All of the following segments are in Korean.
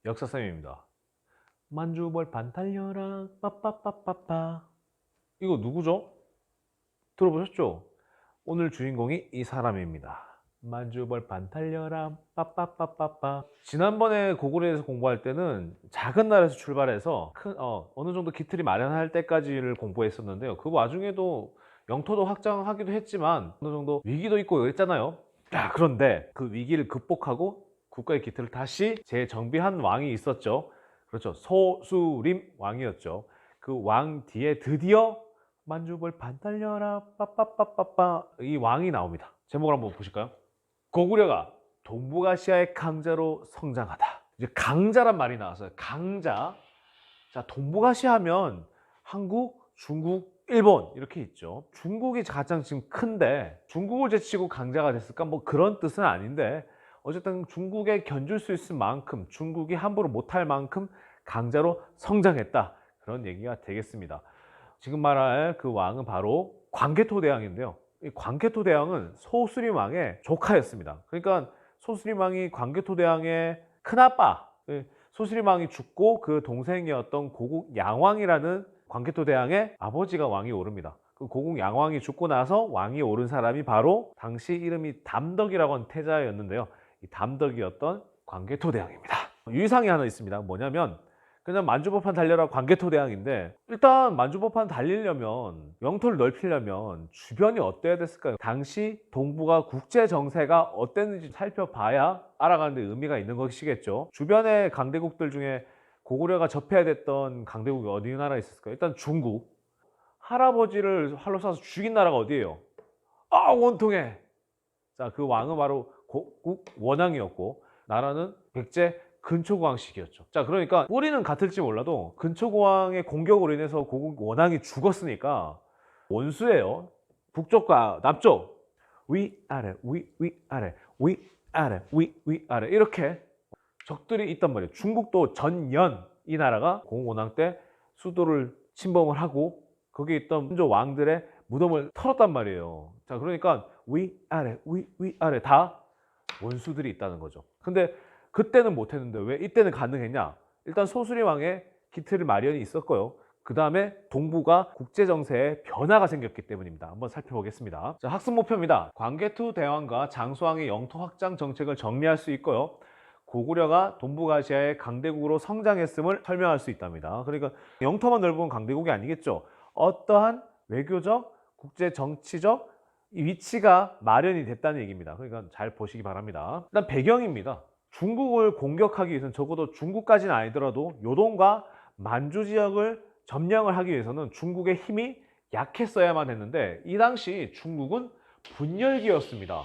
역사쌤입니다. 만주벌판 달려라 빠빠빠빠빠. 이거 누구죠? 들어보셨죠? 오늘 주인공이 이 사람입니다. 만주벌판 달려라 빠빠빠빠빠. 지난번에 고구려에서 공부할 때는 작은 나라에서 출발해서 어느 정도 기틀이 마련할 때까지를 공부했었는데요. 그 와중에도 영토도 확장하기도 했지만 어느 정도 위기도 있고 그랬잖아요. 그런데 그 위기를 극복하고 국가의 기틀을 다시 재정비한 왕이 있었죠. 그렇죠. 소수림 왕이었죠. 그 왕 뒤에 드디어 만주벌판 달려라 빠빠빠빠빠 이 왕이 나옵니다. 제목을 한번 보실까요? 고구려가 동북아시아의 강자로 성장하다. 이제 강자란 말이 나왔어요. 강자. 자, 동북아시아 하면 한국, 중국, 일본 이렇게 있죠. 중국이 가장 지금 큰데 중국을 제치고 강자가 됐을까? 뭐 그런 뜻은 아닌데 어쨌든 중국에 견줄 수 있을 만큼, 중국이 함부로 못할 만큼 강자로 성장했다. 그런 얘기가 되겠습니다. 지금 말할 그 왕은 바로 광개토대왕인데요. 이 광개토대왕은 소수림 왕의 조카였습니다. 그러니까 소수림 왕이 광개토대왕의 큰아빠, 소수림 왕이 죽고 그 동생이었던 고국 양왕이라는 광개토대왕의 아버지가 왕이 오릅니다. 그 고국 양왕이 죽고 나서 왕이 오른 사람이 바로 당시 이름이 담덕이라고 하는 태자였는데요. 이 담덕이었던 광개토대왕입니다. 유의사항이 하나 있습니다. 뭐냐면 그냥 만주벌판 달려라 광개토대왕인데 일단 만주벌판 달리려면 영토를 넓히려면 주변이 어때야 됐을까요? 당시 동북아 국제 정세가 어땠는지 살펴봐야 알아가는 데 의미가 있는 것이겠죠. 주변의 강대국들 중에 고구려가 접해야 됐던 강대국이 어디 나라에 있었을까요? 일단 중국. 할아버지를 활로 쏴서 죽인 나라가 어디예요? 원통해. 자, 그 왕은 바로 고국 원왕이었고 나라는 백제 근초고왕식이었죠. 자, 그러니까 뿌리는 같을지 몰라도 근초고왕의 공격으로 인해서 고국 원왕이 죽었으니까 원수예요. 북쪽과 남쪽, 위아래, 위아래, 위아래, 위아래 이렇게 적들이 있단 말이에요. 중국도 전년 이 나라가 고국 원왕 때 수도를 침범을 하고 거기에 있던 훈조 왕들의 무덤을 털었단 말이에요. 자, 그러니까 위아래, 위아래 다 원수들이 있다는 거죠. 근데 그때는 못했는데 왜 이때는 가능했냐? 일단 소수림 왕의 기틀을 마련이 있었고요. 그 다음에 동북아 국제정세에 변화가 생겼기 때문입니다. 한번 살펴보겠습니다. 자, 학습 목표입니다. 광개토 대왕과 장수왕의 영토 확장 정책을 정리할 수 있고요. 고구려가 동북아시아의 강대국으로 성장했음을 설명할 수 있답니다. 그러니까 영토만 넓은 강대국이 아니겠죠. 어떠한 외교적, 국제 정치적 위치가 마련이 됐다는 얘기입니다. 그러니까 잘 보시기 바랍니다. 일단 배경입니다. 중국을 공격하기 위해서는 적어도 중국까지는 아니더라도 요동과 만주 지역을 점령을 하기 위해서는 중국의 힘이 약했어야만 했는데 이 당시 중국은 분열기였습니다.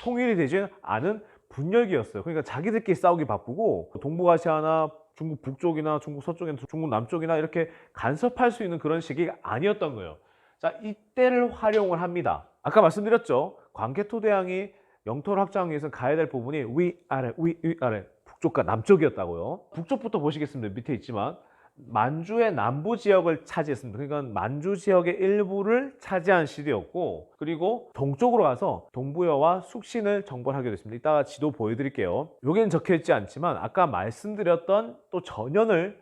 통일이 되지 않은 분열기였어요. 그러니까 자기들끼리 싸우기 바쁘고 동북아시아나 중국 북쪽이나 중국 서쪽이나 중국 남쪽이나 이렇게 간섭할 수 있는 그런 시기가 아니었던 거예요. 자, 이때를 활용을 합니다. 아까 말씀드렸죠. 광개토대왕이 영토를 확장하기 위해서 가야 될 부분이 위아래, 위아래, 북쪽과 남쪽이었다고요. 북쪽부터 보시겠습니다. 밑에 있지만 만주의 남부 지역을 차지했습니다. 그러니까 만주 지역의 일부를 차지한 시대였고 그리고 동쪽으로 가서 동부여와 숙신을 정벌하게 됐습니다. 이따가 지도 보여드릴게요. 여기는 적혀있지 않지만 아까 말씀드렸던 또 전연을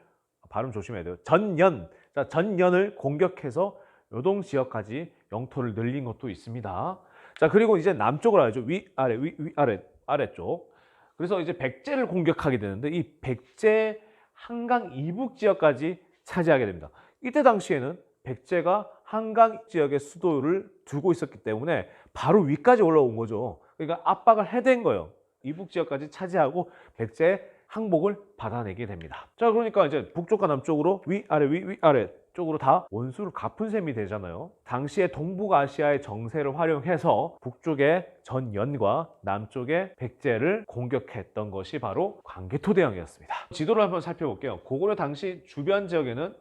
발음 조심해야 돼요. 전연. 자, 전연을 공격해서 요동 지역까지 영토를 늘린 것도 있습니다. 자, 그리고 이제 남쪽으로 가야죠. 위아래, 위아래, 아래쪽. 그래서 이제 백제를 공격하게 되는데 이 백제 한강 이북 지역까지 차지하게 됩니다. 이때 당시에는 백제가 한강 지역의 수도를 두고 있었기 때문에 바로 위까지 올라온 거죠. 그러니까 압박을 해댄 거예요. 이북 지역까지 차지하고 백제의 항복을 받아내게 됩니다. 자, 그러니까 이제 북쪽과 남쪽으로 위아래, 위아래 쪽으로 다 원수를 갚은 셈이 되잖아요. 당시에 동북아시아의 정세를 활용해서 북쪽의 전연과 남쪽의 백제를 공격했던 것이 바로 광개토대왕이었습니다. 지도를 한번 살펴볼게요. 고구려 당시 주변 지역에는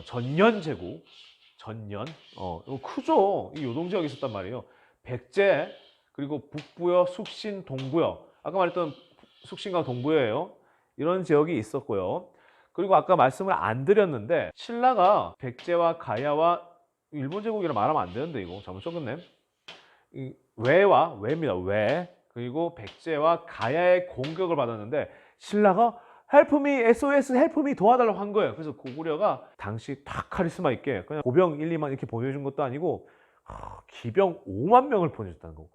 전연 제국, 전연, 이거 크죠? 이 요동 지역이 있었단 말이에요. 백제, 그리고 북부여, 숙신, 동부여. 아까 말했던 숙신과 동부여예요. 이런 지역이 있었고요. 그리고 아까 말씀을 안 드렸는데 신라가 백제와 가야와 일본 제국이라 말하면 안 되는데 이거 잘못 적었네. 외와 외입니다. 외 그리고 백제와 가야의 공격을 받았는데 신라가 헬프 미, SOS 헬프 미 도와달라고 한 거예요. 그래서 고구려가 당시 탁 카리스마 있게 그냥 보병 1, 2만 이렇게 보내준 것도 아니고 기병 5만 명을 보내줬다는 거.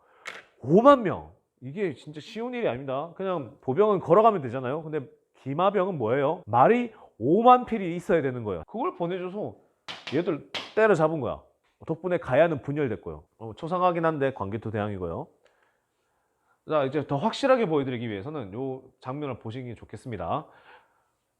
5만 명. 이게 진짜 쉬운 일이 아닙니다. 그냥 보병은 걸어가면 되잖아요. 근데 기마병은 뭐예요? 말이 5만 필이 있어야 되는 거예요. 그걸 보내줘서 얘들 때려잡은 거야. 덕분에 가야는 분열됐고요. 초상하긴 한데 광개토대왕이고요. 자, 이제 더 확실하게 보여드리기 위해서는 이 장면을 보시는 게 좋겠습니다.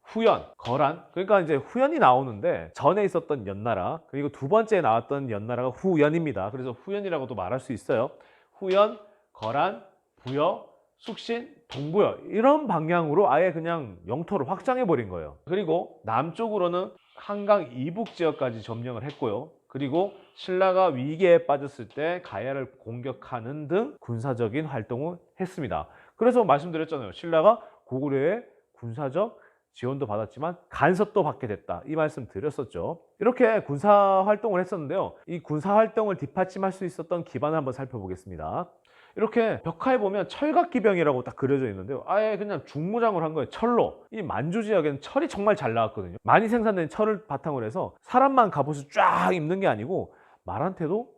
후연, 거란. 그러니까 이제 후연이 나오는데 전에 있었던 연나라, 그리고 두 번째 나왔던 연나라가 후연입니다. 그래서 후연이라고도 말할 수 있어요. 후연, 거란, 부여, 숙신, 동부여 이런 방향으로 아예 그냥 영토를 확장해 버린 거예요. 그리고 남쪽으로는 한강 이북 지역까지 점령을 했고요. 그리고 신라가 위기에 빠졌을 때 가야를 공격하는 등 군사적인 활동을 했습니다. 그래서 말씀드렸잖아요. 신라가 고구려의 군사적 지원도 받았지만 간섭도 받게 됐다. 이 말씀 드렸었죠. 이렇게 군사 활동을 했었는데요. 이 군사 활동을 뒷받침할 수 있었던 기반을 한번 살펴보겠습니다. 이렇게 벽화에 보면 철갑기병이라고 딱 그려져 있는데요. 아예 그냥 중무장을 한 거예요. 철로. 이 만주 지역에는 철이 정말 잘 나왔거든요. 많이 생산된 철을 바탕으로 해서 사람만 갑옷을 쫙 입는 게 아니고 말한테도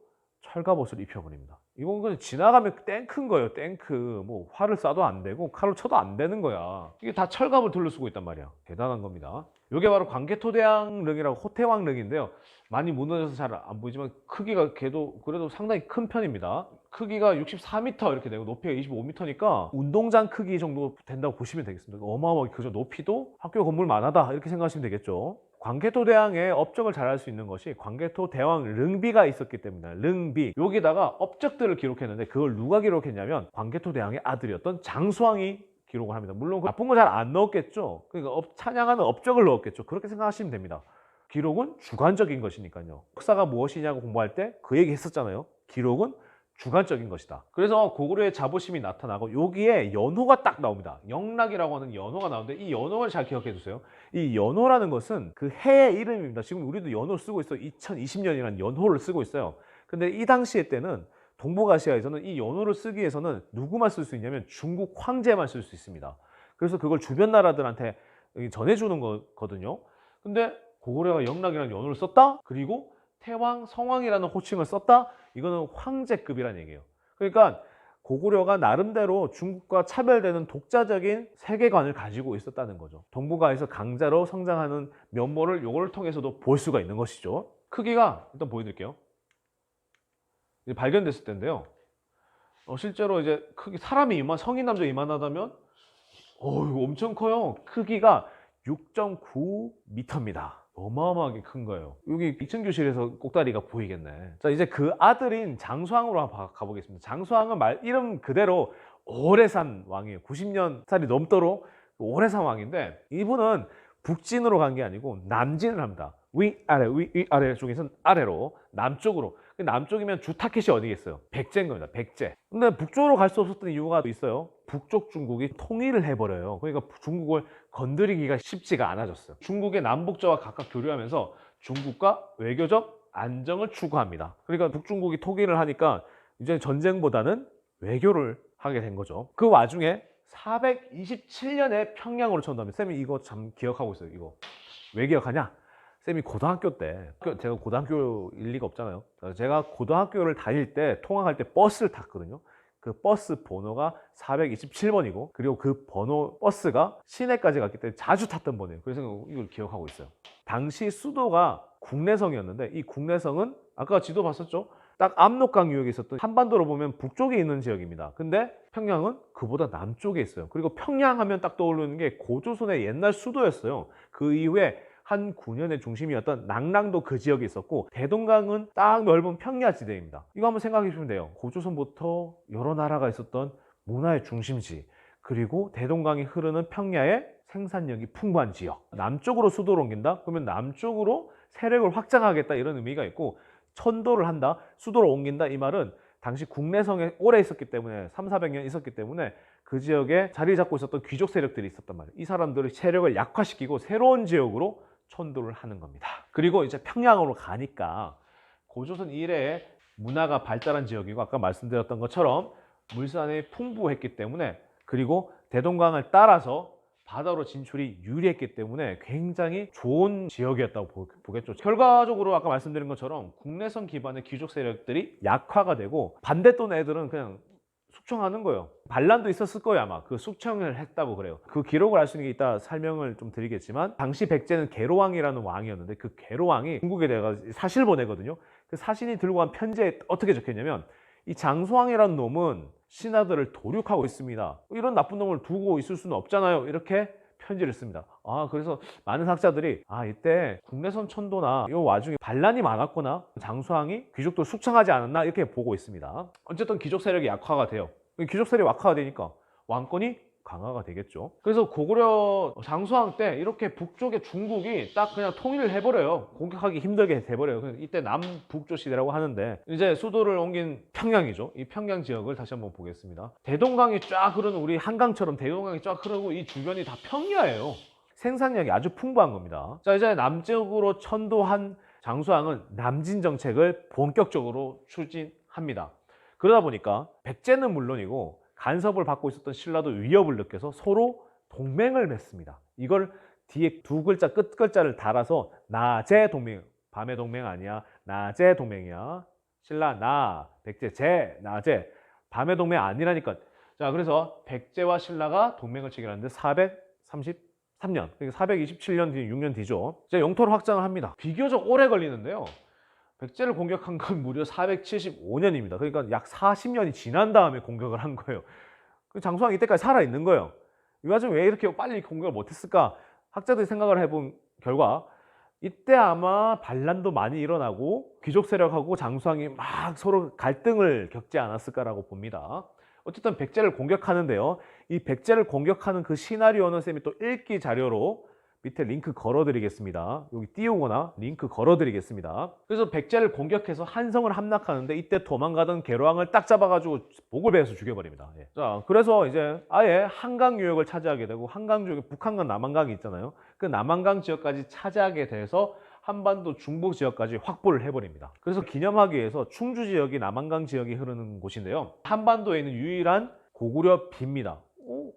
철갑옷을 입혀버립니다. 이건 그냥 지나가면 탱크인 거예요. 탱크. 뭐 활을 쏴도 안 되고 칼로 쳐도 안 되는 거야. 이게 다 철갑을 둘러쓰고 있단 말이야. 대단한 겁니다. 이게 바로 광개토대왕릉이라고 호태왕릉인데요. 많이 무너져서 잘 안 보이지만 크기가 걔도 그래도 상당히 큰 편입니다. 크기가 64m 이렇게 되고 높이가 25m니까 운동장 크기 정도 된다고 보시면 되겠습니다. 어마어마하게 그저 높이도 학교 건물 만하다 이렇게 생각하시면 되겠죠. 광개토대왕의 업적을 잘할 수 있는 것이 광개토대왕 릉비가 있었기 때문에 릉비 여기다가 업적들을 기록했는데 그걸 누가 기록했냐면 광개토대왕의 아들이었던 장수왕이 기록을 합니다. 물론 나쁜 거 잘 안 넣었겠죠. 그러니까 찬양하는 업적을 넣었겠죠. 그렇게 생각하시면 됩니다. 기록은 주관적인 것이니까요. 역사가 무엇이냐고 공부할 때 그 얘기 했었잖아요. 기록은 주관적인 것이다. 그래서 고구려의 자부심이 나타나고 여기에 연호가 딱 나옵니다. 영락이라고 하는 연호가 나오는데 이 연호를 잘 기억해 두세요. 이 연호라는 것은 그 해의 이름입니다. 지금 우리도 연호를 쓰고 있어요. 2020년이라는 연호를 쓰고 있어요. 근데 이 당시에 때는 동북아시아에서는 이 연호를 쓰기 위해서는 누구만 쓸 수 있냐면 중국 황제만 쓸 수 있습니다. 그래서 그걸 주변 나라들한테 전해주는 거거든요. 근데 고구려가 영락이라는 연호를 썼다? 그리고 태왕, 성왕이라는 호칭을 썼다? 이거는 황제급이라는 얘기예요. 그러니까 고구려가 나름대로 중국과 차별되는 독자적인 세계관을 가지고 있었다는 거죠. 동북아에서 강자로 성장하는 면모를 이걸 통해서도 볼 수가 있는 것이죠. 크기가 일단 보여드릴게요. 발견됐을 때인데요. 실제로 이제 크기 사람이 성인 남자 이만하다면 이거 엄청 커요. 크기가 6.9m입니다. 어마어마하게 큰 거예요. 여기 2층 교실에서 꼭다리가 보이겠네. 자, 이제 그 아들인 장수왕으로 한번 가보겠습니다. 장수왕은 이름 그대로 오래 산 왕이에요. 90년살이 넘도록 오래 산 왕인데 이분은 북진으로 간 게 아니고 남진을 합니다. 위아래, 위아래 쪽에서는 아래로 남쪽으로. 남쪽이면 주타켓이 어디겠어요? 백제인 겁니다. 백제. 근데 북쪽으로 갈 수 없었던 이유가 있어요. 북쪽 중국이 통일을 해버려요. 그러니까 중국을 건드리기가 쉽지가 않아졌어요. 중국의 남북저와 각각 교류하면서 중국과 외교적 안정을 추구합니다. 그러니까 북중국이 통일을 하니까 이제 전쟁보다는 외교를 하게 된 거죠. 그 와중에 427년에 평양으로 천도합니다. 쌤이 이거 참 기억하고 있어요. 이거 왜 기억하냐? 쌤이 고등학교 때, 제가 고등학교일 리가 없잖아요. 제가 고등학교를 다닐 때 통학할 때 버스를 탔거든요. 그 버스 번호가 427번이고 그리고 그 번호 버스가 시내까지 갔기 때문에 자주 탔던 번호예요. 그래서 이걸 기억하고 있어요. 당시 수도가 국내성이었는데 이 국내성은 아까 지도 봤었죠? 딱 압록강 유역에 있었던 한반도로 보면 북쪽에 있는 지역입니다. 근데 평양은 그보다 남쪽에 있어요. 그리고 평양 하면 딱 떠오르는 게 고조선의 옛날 수도였어요. 그 이후에 한 9년의 중심이었던 낭랑도 그 지역에 있었고 대동강은 딱 넓은 평야지대입니다. 이거 한번 생각해 보시면 돼요. 고조선부터 여러 나라가 있었던 문화의 중심지 그리고 대동강이 흐르는 평야의 생산력이 풍부한 지역. 남쪽으로 수도를 옮긴다? 그러면 남쪽으로 세력을 확장하겠다 이런 의미가 있고 천도를 한다, 수도를 옮긴다 이 말은 당시 국내성에 오래 있었기 때문에 300~400년 있었기 때문에 그 지역에 자리 잡고 있었던 귀족 세력들이 있었단 말이에요. 이 사람들의 세력을 약화시키고 새로운 지역으로 천도를 하는 겁니다. 그리고 이제 평양으로 가니까 고조선 이래에 문화가 발달한 지역이고 아까 말씀드렸던 것처럼 물산이 풍부했기 때문에 그리고 대동강을 따라서 바다로 진출이 유리했기 때문에 굉장히 좋은 지역이었다고 보겠죠. 결과적으로 아까 말씀드린 것처럼 국내선 기반의 귀족 세력들이 약화가 되고 반대돈 애들은 그냥 숙청하는 거예요. 반란도 있었을 거예요. 아마 그 숙청을 했다고 그래요. 그 기록을 알 수 있는 게 이따 설명을 좀 드리겠지만, 당시 백제는 계로왕이라는 왕이었는데 그 계로왕이 중국에 내가 사실 보내거든요. 그 사신이 들고 간 편지에 어떻게 적혔냐면, 이 장수왕이라는 놈은 신하들을 도륙하고 있습니다. 이런 나쁜 놈을 두고 있을 수는 없잖아요. 이렇게 편지를 씁니다. 그래서 많은 학자들이 이때 국내선 천도나 이 와중에 반란이 많았거나 장수왕이 귀족들 숙청하지 않았나 이렇게 보고 있습니다. 어쨌든 귀족 세력이 약화가 돼요. 귀족 세력이 약화가 되니까 왕권이 강화가 되겠죠. 그래서 고구려 장수왕 때 이렇게 북쪽의 중국이 딱 그냥 통일을 해버려요. 공격하기 힘들게 돼버려요. 이때 남북조 시대라고 하는데, 이제 수도를 옮긴 평양이죠. 이 평양 지역을 다시 한번 보겠습니다. 대동강이 쫙 흐르는, 우리 한강처럼 대동강이 쫙 흐르고 이 주변이 다 평야예요. 생산량이 아주 풍부한 겁니다. 자, 이제 남쪽으로 천도한 장수왕은 남진 정책을 본격적으로 추진합니다. 그러다 보니까 백제는 물론이고 간섭을 받고 있었던 신라도 위협을 느껴서 서로 동맹을 맺습니다. 이걸 뒤에 두 글자 끝 글자를 달아서 나제 동맹, 밤의 동맹 아니야, 나제 동맹이야. 신라 나, 백제 제, 나제. 밤의 동맹 아니라니까. 자, 그래서 백제와 신라가 동맹을 체결하는데 433년, 그러니까 427년 뒤, 6년 뒤죠. 이제 영토를 확장을 합니다. 비교적 오래 걸리는데요. 백제를 공격한 건 무려 475년입니다. 그러니까 약 40년이 지난 다음에 공격을 한 거예요. 장수왕이 이때까지 살아있는 거예요. 이 와중에 왜 이렇게 빨리 공격을 못했을까? 학자들이 생각을 해본 결과, 이때 아마 반란도 많이 일어나고 귀족 세력하고 장수왕이 막 서로 갈등을 겪지 않았을까라고 봅니다. 어쨌든 백제를 공격하는데요. 이 백제를 공격하는 그 시나리오는 쌤이 또 읽기 자료로 밑에 링크 걸어드리겠습니다. 여기 띄우거나 링크 걸어드리겠습니다. 그래서 백제를 공격해서 한성을 함락하는데, 이때 도망가던 계로왕을 딱 잡아가지고 목을 베어서 죽여버립니다. 예. 자, 그래서 이제 아예 한강 유역을 차지하게 되고, 한강 지역에 북한강, 남한강이 있잖아요. 그 남한강 지역까지 차지하게 돼서 한반도 중부 지역까지 확보를 해버립니다. 그래서 기념하기 위해서 충주 지역이 남한강 지역이 흐르는 곳인데요. 한반도에 있는 유일한 고구려 비입니다.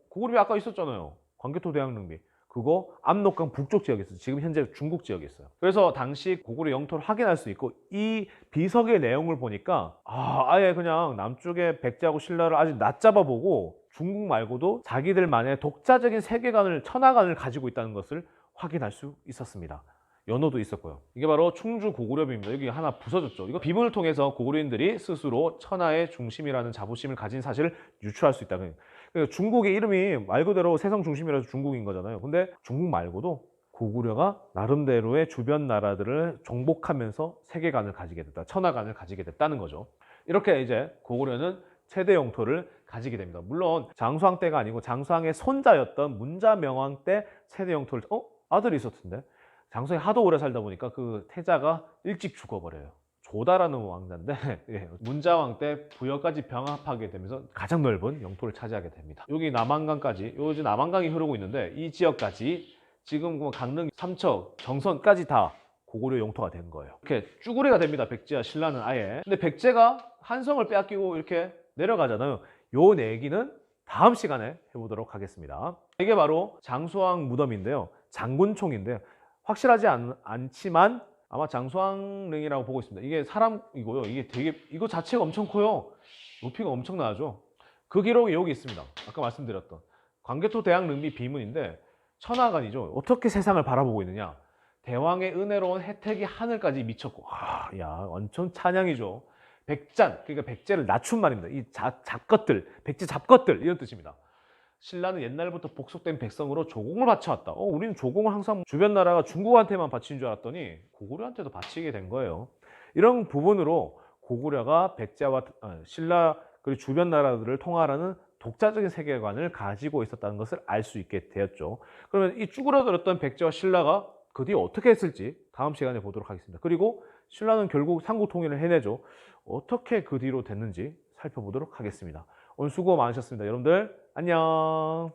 고구려 비 아까 있었잖아요. 광개토 대왕릉비. 그거 압록강 북쪽 지역에 있어요. 지금 현재 중국 지역에 있어요. 그래서 당시 고구려 영토를 확인할 수 있고, 이 비석의 내용을 보니까 아예 그냥 남쪽의 백제하고 신라를 아주 낮잡아보고 중국 말고도 자기들만의 독자적인 세계관을, 천하관을 가지고 있다는 것을 확인할 수 있었습니다. 연호도 있었고요. 이게 바로 충주 고구려비입니다. 여기 하나 부서졌죠. 이거 비문을 통해서 고구려인들이 스스로 천하의 중심이라는 자부심을 가진 사실을 유추할 수 있다. 그러니까 중국의 이름이 말 그대로 세상 중심이라서 중국인 거잖아요. 근데 중국 말고도 고구려가 나름대로의 주변 나라들을 정복하면서 세계관을 가지게 됐다. 천하관을 가지게 됐다는 거죠. 이렇게 이제 고구려는 최대 영토를 가지게 됩니다. 물론 장수왕 때가 아니고 장수왕의 손자였던 문자명왕 때 최대 영토를, 아들이 있었던데, 장수왕이 하도 오래 살다 보니까 그 태자가 일찍 죽어버려요. 조다라는 왕자인데 예, 문자왕 때 부여까지 병합하게 되면서 가장 넓은 영토를 차지하게 됩니다. 여기 남한강까지, 요즘 남한강이 흐르고 있는데 이 지역까지 지금 뭐 강릉, 삼척, 정선까지 다 고구려 영토가 된 거예요. 이렇게 쭈구리가 됩니다. 백제와 신라는 아예. 근데 백제가 한성을 빼앗기고 이렇게 내려가잖아요. 요 얘기는 다음 시간에 해보도록 하겠습니다. 이게 바로 장수왕 무덤인데요. 장군총인데요. 확실하지 않지만 아마 장수왕릉이라고 보고 있습니다. 이게 사람이고요. 이게 되게, 이거 자체가 엄청 커요. 높이가 엄청나죠. 그 기록이 여기 있습니다. 아까 말씀드렸던 광개토 대왕릉비 비문인데, 천하관이죠. 어떻게 세상을 바라보고 있느냐. 대왕의 은혜로운 혜택이 하늘까지 미쳤고, 야, 엄청 찬양이죠. 백잔, 그러니까 백제를 낮춘 말입니다. 이 잡것들, 백제 잡것들, 이런 뜻입니다. 신라는 옛날부터 복속된 백성으로 조공을 바쳐왔다. 우리는 조공을 항상 주변 나라가 중국한테만 바치는 줄 알았더니 고구려한테도 바치게 된 거예요. 이런 부분으로 고구려가 백제와 신라 그리고 주변 나라들을 통할하는 독자적인 세계관을 가지고 있었다는 것을 알 수 있게 되었죠. 그러면 이 쭈그러들었던 백제와 신라가 그 뒤에 어떻게 했을지 다음 시간에 보도록 하겠습니다. 그리고 신라는 결국 삼국 통일을 해내죠. 어떻게 그 뒤로 됐는지 살펴보도록 하겠습니다. 오늘 수고 많으셨습니다. 여러분들 안녕.